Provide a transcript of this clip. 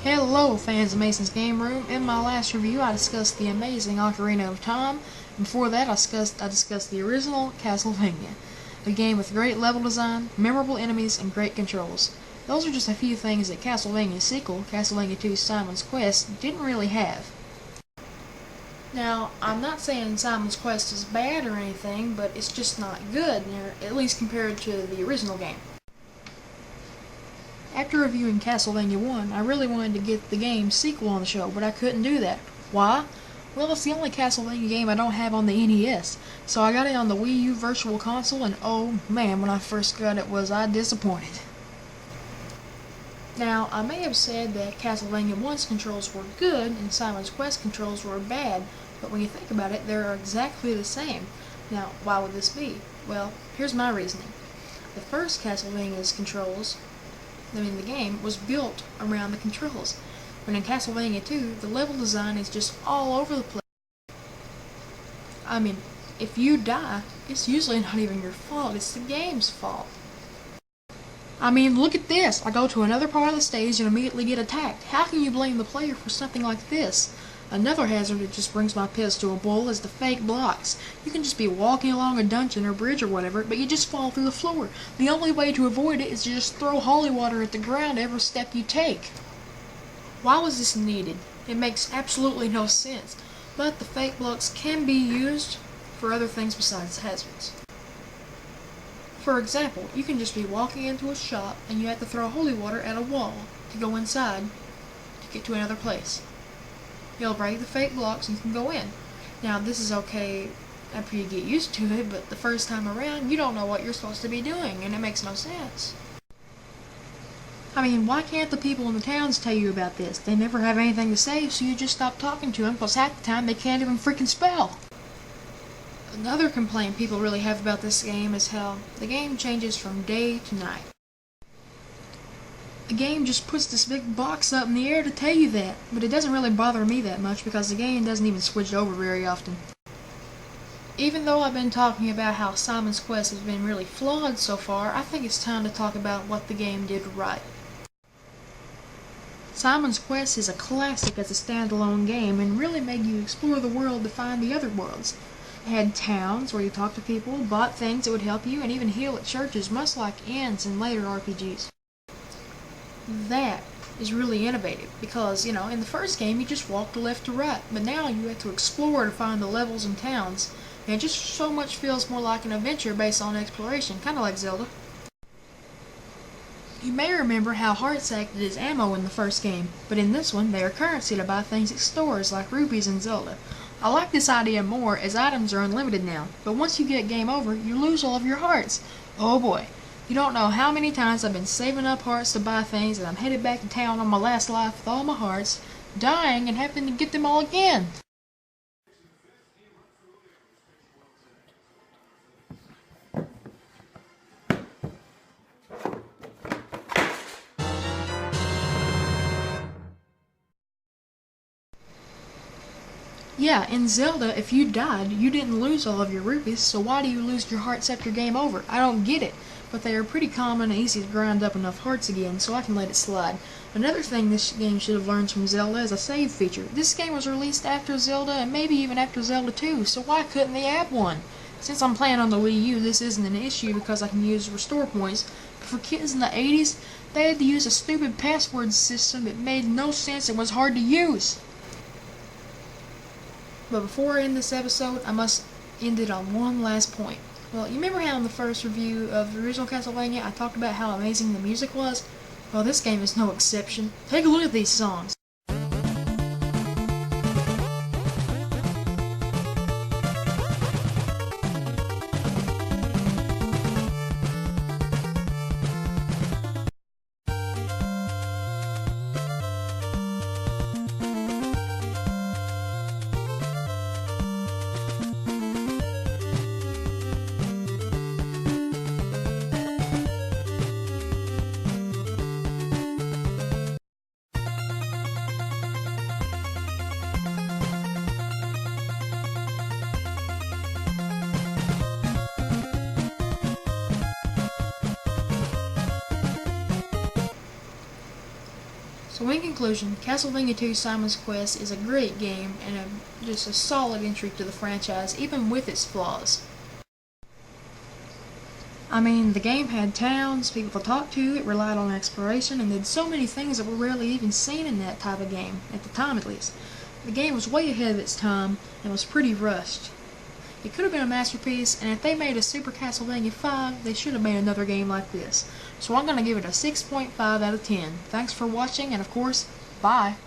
Hello fans of Mason's Game Room. In my last review I discussed the amazing Ocarina of Time, and before that I discussed the original Castlevania. A game with great level design, memorable enemies, and great controls. Those are just a few things that Castlevania's sequel, Castlevania 2 Simon's Quest, didn't really have. Now, I'm not saying Simon's Quest is bad or anything, but it's just not good, at least compared to the original game. After reviewing Castlevania 1, I really wanted to get the game's sequel on the show, but I couldn't do that. Why? Well, it's the only Castlevania game I don't have on the NES, so I got it on the Wii U Virtual Console, and oh man, when I first got it was I disappointed. Now, I may have said that Castlevania 1's controls were good and Simon's Quest controls were bad, but when you think about it, they're exactly the same. Now, why would this be? Well, here's my reasoning. The first Castlevania's controls, the game, was built around the controls. When in Castlevania 2, the level design is just all over the place. If you die, it's usually not even your fault, it's the game's fault. Look at this! I go to another part of the stage and immediately get attacked. How can you blame the player for something like this? Another hazard that just brings my piss to a boil is the fake blocks. You can just be walking along a dungeon or bridge or whatever, but you just fall through the floor. The only way to avoid it is to just throw holy water at the ground every step you take. Why was this needed? It makes absolutely no sense, but the fake blocks can be used for other things besides hazards. For example, you can just be walking into a shop and you have to throw holy water at a wall to go inside to get to another place. You'll break the fake blocks and you can go in. Now, this is okay after you get used to it, but the first time around, you don't know what you're supposed to be doing, and it makes no sense. Why can't the people in the towns tell you about this? They never have anything to say, so you just stop talking to them, because half the time they can't even freaking spell. Another complaint people really have about this game is how the game changes from day to night. The game just puts this big box up in the air to tell you that, but it doesn't really bother me that much because the game doesn't even switch over very often. Even though I've been talking about how Simon's Quest has been really flawed so far, I think it's time to talk about what the game did right. Simon's Quest is a classic as a standalone game and really made you explore the world to find the other worlds. It had towns where you talked to people, bought things that would help you, and even heal at churches, much like inns in later RPGs. That is really innovative because, in the first game you just walked left to right, but now you have to explore to find the levels and towns, and it just so much feels more like an adventure based on exploration, kinda like Zelda. You may remember how hearts acted as ammo in the first game, but in this one they are currency to buy things at stores like rupees in Zelda. I like this idea more as items are unlimited now, but once you get game over, you lose all of your hearts. Oh boy. You don't know how many times I've been saving up hearts to buy things and I'm headed back to town on my last life with all my hearts, dying and having to get them all again. Yeah, in Zelda, if you died, you didn't lose all of your rupees, so why do you lose your hearts after game over? I don't get it, but they are pretty common and easy to grind up enough hearts again, so I can let it slide. Another thing this game should have learned from Zelda is a save feature. This game was released after Zelda, and maybe even after Zelda 2, so why couldn't they add one? Since I'm playing on the Wii U, this isn't an issue because I can use restore points, but for kids in the 80s, they had to use a stupid password system that made no sense and was hard to use. But before I end this episode, I must end it on one last point. Well, you remember how in the first review of the original Castlevania I talked about how amazing the music was? Well, this game is no exception. Take a look at these songs. So in conclusion, Castlevania 2 Simon's Quest is a great game and just a solid entry to the franchise, even with its flaws. I mean, the game had towns, people to talk to, it relied on exploration, and did so many things that were rarely even seen in that type of game, at the time at least. The game was way ahead of its time, and was pretty rushed. It could have been a masterpiece, and if they made a Super Castlevania 5, they should have made another game like this. So I'm going to give it a 6.5 out of 10. Thanks for watching, and of course, bye!